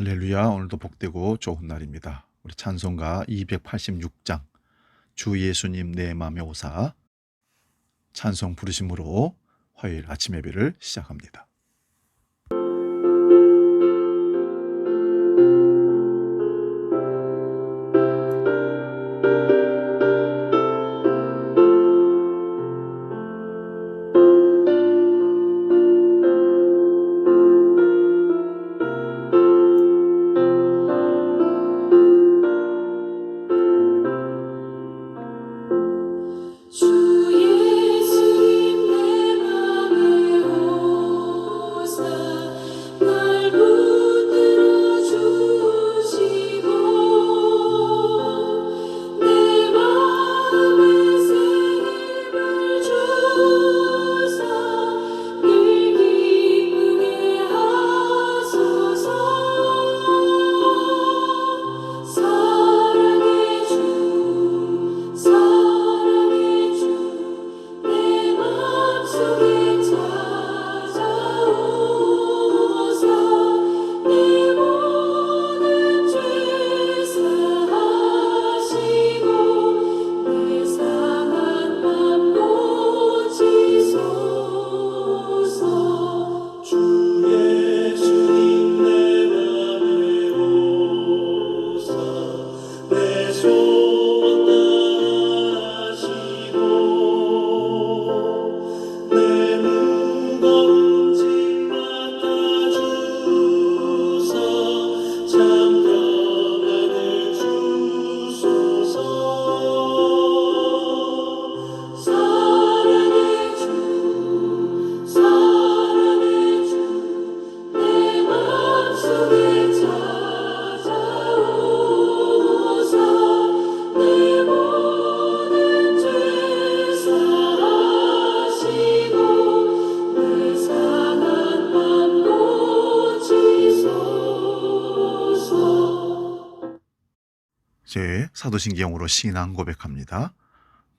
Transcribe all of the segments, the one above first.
할렐루야. 오늘도 복되고 좋은 날입니다. 우리 찬송가 286장 주 예수님 내 맘에 오사 찬송 부르심으로 화요일 아침 예배를 시작합니다. 제 사도신경으로 신앙 고백합니다.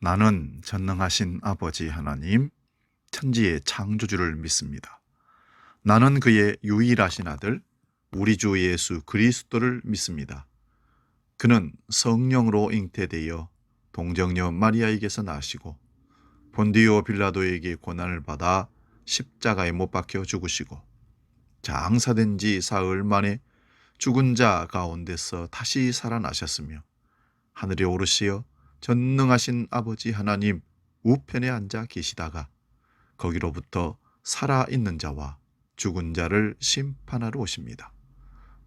나는 전능하신 아버지 하나님, 천지의 창조주를 믿습니다. 나는 그의 유일하신 아들, 우리 주 예수 그리스도를 믿습니다. 그는 성령으로 잉태되어 동정녀 마리아에게서 나시고 본디오 빌라도에게 고난을 받아 십자가에 못 박혀 죽으시고 장사된 지 사흘 만에 죽은 자 가운데서 다시 살아나셨으며 하늘에 오르시어 전능하신 아버지 하나님 우편에 앉아 계시다가 거기로부터 살아있는 자와 죽은 자를 심판하러 오십니다.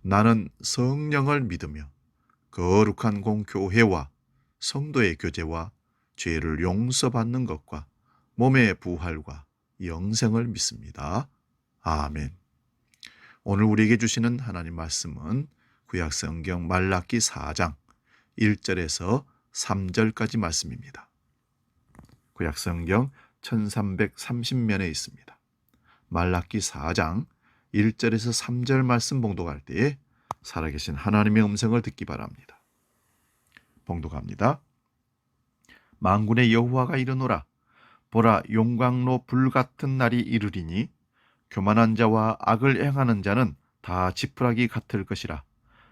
나는 성령을 믿으며 거룩한 공교회와 성도의 교제와 죄를 용서받는 것과 몸의 부활과 영생을 믿습니다. 아멘. 오늘 우리에게 주시는 하나님 말씀은 구약성경 말라기 4장 1절에서 3절까지 말씀입니다. 구약성경 1330면에 있습니다. 말라기 4장 1절에서 3절 말씀 봉독할 때에 살아계신 하나님의 음성을 듣기 바랍니다. 봉독합니다. 만군의 여호와가 이르노라. 보라, 용광로 불같은 날이 이르리니 교만한 자와 악을 행하는 자는 다 지푸라기 같을 것이라.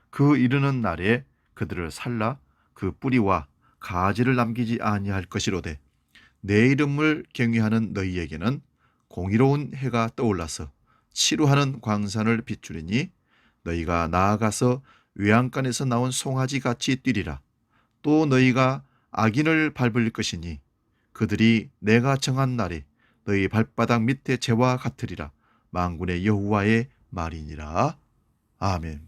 그 이르는 날에 그들을 살라 그 뿌리와 가지를 남기지 아니할 것이로되 내 이름을 경외하는 너희에게는 공의로운 해가 떠올라서 치루하는 광산을 비추리니 너희가 나아가서 외양간에서 나온 송아지 같이 뛰리라. 또 너희가 악인을 밟을 것이니 그들이 내가 정한 날에 너희 발바닥 밑에 재와 같으리라. 만군의 여호와의 말이니라. 아멘.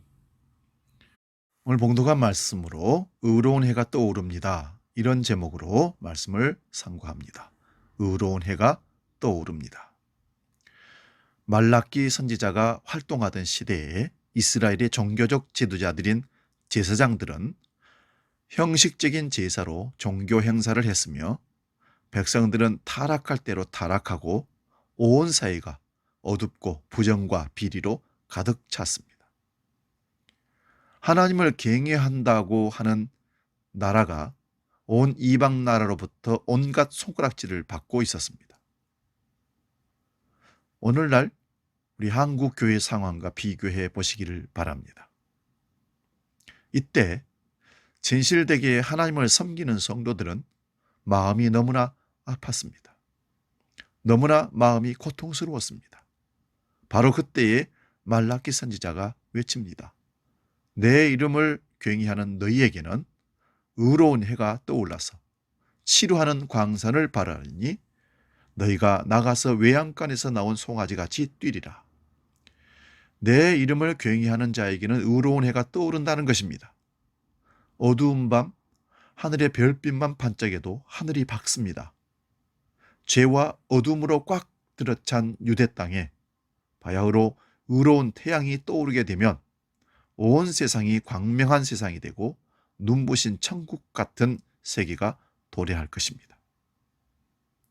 오늘 봉독한 말씀으로 의로운 해가 떠오릅니다. 이런 제목으로 말씀을 상고합니다. 의로운 해가 떠오릅니다. 말라기 선지자가 활동하던 시대에 이스라엘의 종교적 지도자들인 제사장들은 형식적인 제사로 종교 행사를 했으며 백성들은 타락할 대로 타락하고 온 사회가 어둡고 부정과 비리로 가득 찼습니다. 하나님을 경외한다고 하는 나라가 온 이방 나라로부터 온갖 손가락질을 받고 있었습니다. 오늘날 우리 한국 교회 상황과 비교해 보시기를 바랍니다. 이때 진실되게 하나님을 섬기는 성도들은 마음이 너무나 아팠습니다. 너무나 마음이 고통스러웠습니다. 바로 그때에 말라기 선지자가 외칩니다. 내 이름을 굉이하는 너희에게는 의로운 해가 떠올라서 치루하는 광선을 발하리니 너희가 나가서 외양간에서 나온 송아지같이 뛰리라. 내 이름을 굉이하는 자에게는 의로운 해가 떠오른다는 것입니다. 어두운 밤 하늘의 별빛만 반짝여도 하늘이 밝습니다. 죄와 어둠으로 꽉 들어찬 유대 땅에 바야흐로 의로운 태양이 떠오르게 되면 온 세상이 광명한 세상이 되고 눈부신 천국 같은 세계가 도래할 것입니다.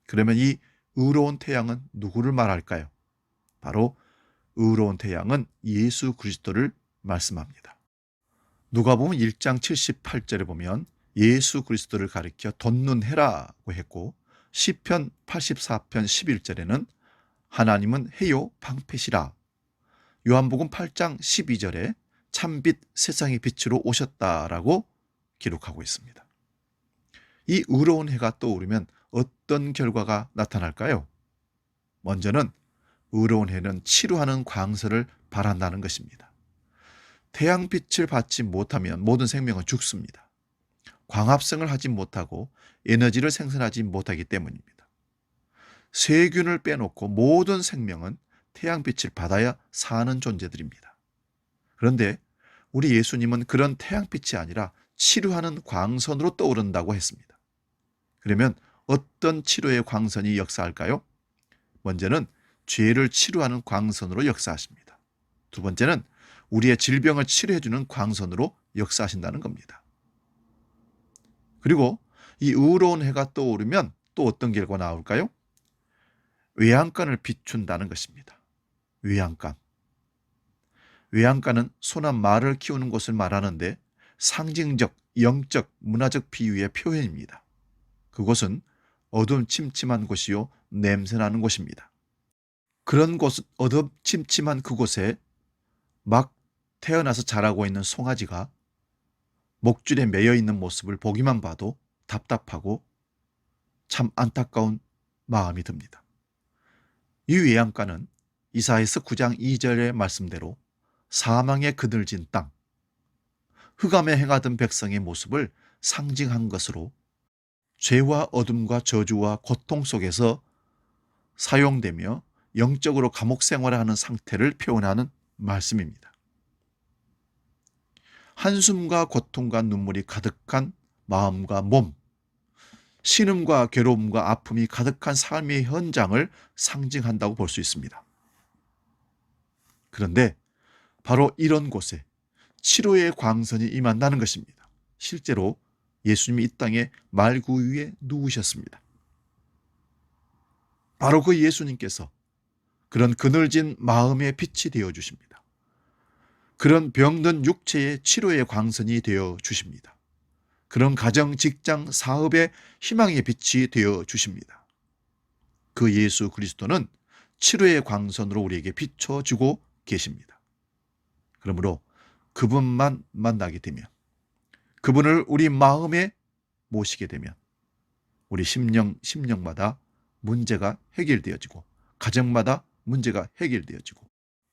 그러면 이 의로운 태양은 누구를 말할까요? 바로 의로운 태양은 예수 그리스도를 말씀합니다. 누가복음 1장 78절에 보면 예수 그리스도를 가리켜 돋는 해라고 했고 시편 84편 11절에는 하나님은 해요 방패시라. 요한복음 8장 12절에 참빛 세상의 빛으로 오셨다라고 기록하고 있습니다. 이 의로운 해가 떠오르면 어떤 결과가 나타날까요? 먼저는 의로운 해는 치루하는 광선을 발한다는 것입니다. 태양빛을 받지 못하면 모든 생명은 죽습니다. 광합성을 하지 못하고 에너지를 생산하지 못하기 때문입니다. 세균을 빼놓고 모든 생명은 태양빛을 받아야 사는 존재들입니다. 그런데 우리 예수님은 그런 태양빛이 아니라 치료하는 광선으로 떠오른다고 했습니다. 그러면 어떤 치료의 광선이 역사할까요? 먼저는 죄를 치료하는 광선으로 역사하십니다. 두 번째는 우리의 질병을 치료해주는 광선으로 역사하신다는 겁니다. 그리고 이 의로운 해가 떠오르면 또 어떤 결과가 나올까요? 외양간을 비춘다는 것입니다. 외양간. 외양간은 소나 말을 키우는 곳을 말하는데 상징적, 영적, 문화적 비유의 표현입니다. 그곳은 어둠침침한 곳이요 냄새나는 곳입니다. 그런 곳, 어둠침침한 그곳에 막 태어나서 자라고 있는 송아지가 목줄에 매여 있는 모습을 보기만 봐도 답답하고 참 안타까운 마음이 듭니다. 이 외양간은 이사야서 9장 2절의 말씀대로 사망에 그늘진 땅, 흑암에 행하던 백성의 모습을 상징한 것으로 죄와 어둠과 저주와 고통 속에서 사용되며 영적으로 감옥 생활을 하는 상태를 표현하는 말씀입니다. 한숨과 고통과 눈물이 가득한 마음과 몸, 신음과 괴로움과 아픔이 가득한 삶의 현장을 상징한다고 볼 수 있습니다. 그런데 바로 이런 곳에 치료의 광선이 임한다는 것입니다. 실제로 예수님이 이 땅에 말구 위에 누우셨습니다. 바로 그 예수님께서 그런 그늘진 마음의 빛이 되어 주십니다. 그런 병든 육체의 치료의 광선이 되어 주십니다. 그런 가정, 직장, 사업의 희망의 빛이 되어 주십니다. 그 예수 그리스도는 치료의 광선으로 우리에게 비춰주고 계십니다. 그러므로 그분만 만나게 되면, 그분을 우리 마음에 모시게 되면 우리 심령마다 문제가 해결되어지고, 가정마다 문제가 해결되어지고,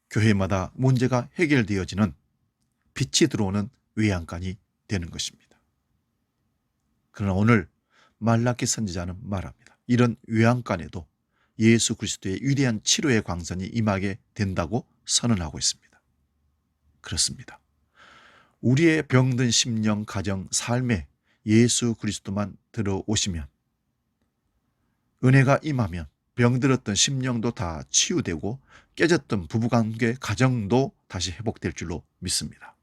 교회마다 문제가 해결되어지는 빛이 들어오는 외양간이 되는 것입니다. 그러나 오늘 말라기 선지자는 말합니다. 이런 외양간에도 예수 그리스도의 위대한 치료의 광선이 임하게 된다고 선언하고 있습니다. 그렇습니다. 우리의 병든 심령, 가정, 삶에 예수 그리스도만 들어오시면, 은혜가 임하면 병들었던 심령도 다 치유되고 깨졌던 부부관계, 가정도 다시 회복될 줄로 믿습니다.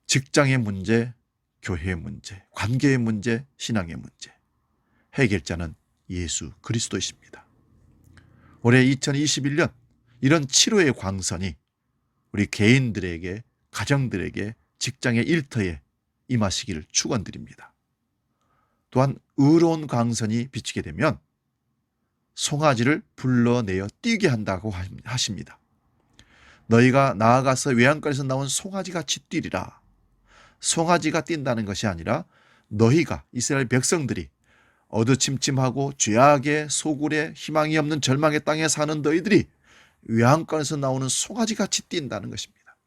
직장의 문제, 교회의 문제, 관계의 문제, 신앙의 문제, 해결자는 예수 그리스도이십니다. 올해 2021년 이런 치료의 광선이 우리 개인들에게, 가정들에게, 직장의 일터에 임하시기를 축원드립니다. 또한 의로운 광선이 비치게 되면 송아지를 불러내어 뛰게 한다고 하십니다. 너희가 나아가서 외양간에서 나온 송아지같이 뛰리라. 송아지가 뛴다는 것이 아니라 너희가 이스라엘 백성들이 어두침침하고 죄악의 소굴에 희망이 없는 절망의 땅에 사는 너희들이 외양간에서 나오는 송아지같이 뛴다는 것입니다.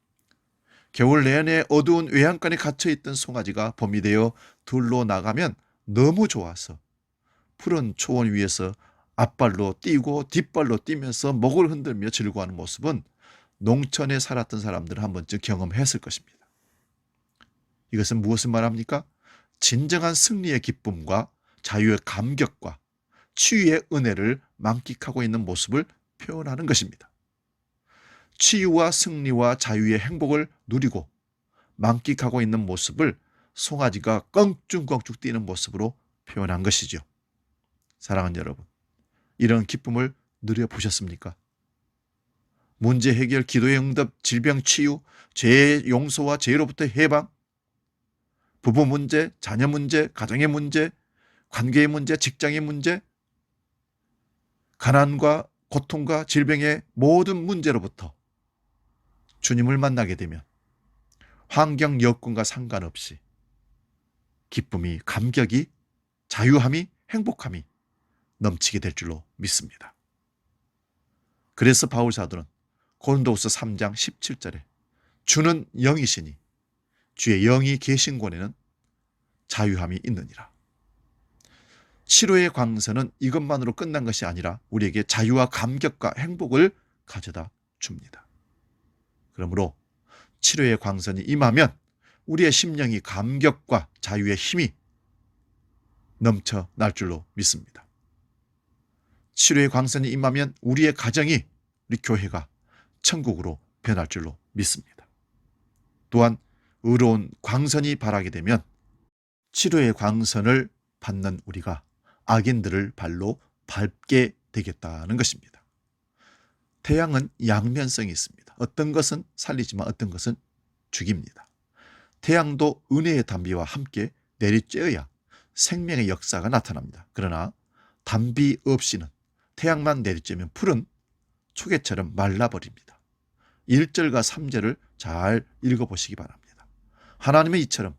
겨울 내내 어두운 외양간에 갇혀있던 송아지가 봄이 되어 들로 나가면 너무 좋아서 푸른 초원 위에서 앞발로 뛰고 뒷발로 뛰면서 목을 흔들며 즐거워하는 모습은 농촌에 살았던 사람들은 한 번쯤 경험했을 것입니다. 이것은 무엇을 말합니까? 진정한 승리의 기쁨과 자유의 감격과 치유의 은혜를 만끽하고 있는 모습을 표현하는 것입니다. 치유와 승리와 자유의 행복을 누리고 만끽하고 있는 모습을 송아지가 껑충껑충 뛰는 모습으로 표현한 것이죠. 사랑하는 여러분, 이런 기쁨을 누려보셨습니까? 문제 해결, 기도의 응답, 질병 치유, 죄 용서와 죄로부터 해방, 부부 문제, 자녀 문제, 가정의 문제, 관계의 문제, 직장의 문제, 가난과 고통과 질병의 모든 문제로부터 주님을 만나게 되면 환경 여건과 상관없이 기쁨이, 감격이, 자유함이, 행복함이 넘치게 될 줄로 믿습니다. 그래서 바울 사도는 고린도후서 3장 17절에 주는 영이시니 주의 영이 계신 곳에는 자유함이 있느니라. 치료의 광선은 이것만으로 끝난 것이 아니라 우리에게 자유와 감격과 행복을 가져다 줍니다. 그러므로 치료의 광선이 임하면 우리의 심령이 감격과 자유의 힘이 넘쳐날 줄로 믿습니다. 치료의 광선이 임하면 우리의 가정이, 우리 교회가 천국으로 변할 줄로 믿습니다. 또한 의로운 광선이 발하게 되면 치료의 광선을 받는 우리가 악인들을 발로 밟게 되겠다는 것입니다. 태양은 양면성이 있습니다. 어떤 것은 살리지만 어떤 것은 죽입니다. 태양도 은혜의 단비와 함께 내리쬐어야 생명의 역사가 나타납니다. 그러나 단비 없이는, 태양만 내리쬐면 풀은 초계처럼 말라버립니다. 1절과 3절을 잘 읽어보시기 바랍니다. 하나님은 이처럼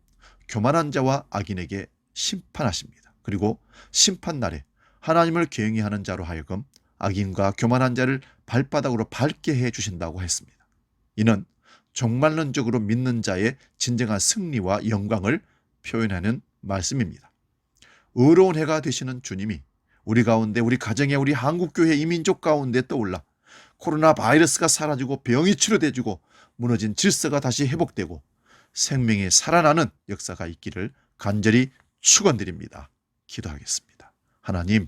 교만한 자와 악인에게 심판하십니다. 그리고 심판날에 하나님을 경외하는 자로 하여금 악인과 교만한 자를 발바닥으로 밟게 해주신다고 했습니다. 이는 종말론적으로 믿는 자의 진정한 승리와 영광을 표현하는 말씀입니다. 의로운 해가 되시는 주님이 우리 가운데, 우리 가정에, 우리 한국교회 이민족 가운데 떠올라 코로나 바이러스가 사라지고 병이 치료되고 무너진 질서가 다시 회복되고 생명이 살아나는 역사가 있기를 간절히 축원드립니다. 기도하겠습니다. 하나님,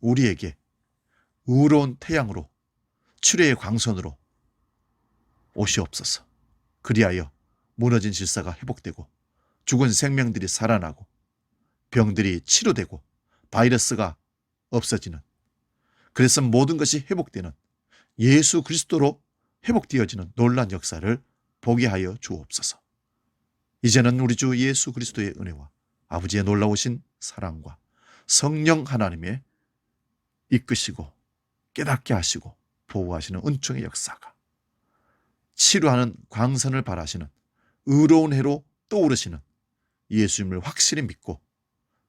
우리에게 의로운 태양으로, 치료의 광선으로 오시옵소서. 그리하여 무너진 질서가 회복되고 죽은 생명들이 살아나고 병들이 치료되고 바이러스가 없어지는, 그래서 모든 것이 회복되는 예수 그리스도로 회복되어지는 놀라운 역사를 보게 하여 주옵소서. 이제는 우리 주 예수 그리스도의 은혜와 아버지의 놀라우신 사랑과 성령 하나님의 이끄시고 깨닫게 하시고 보호하시는 은총의 역사가, 치료하는 광선을 발하시는 의로운 해로 떠오르시는 예수님을 확실히 믿고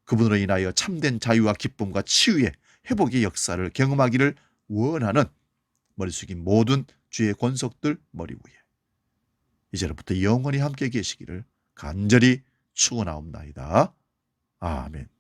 그분으로 인하여 참된 자유와 기쁨과 치유의 회복의 역사를 경험하기를 원하는 머리 숙인 모든 주의 권속들 머리 위에 이제부터 영원히 함께 계시기를 간절히 축원하옵나이다. 아멘.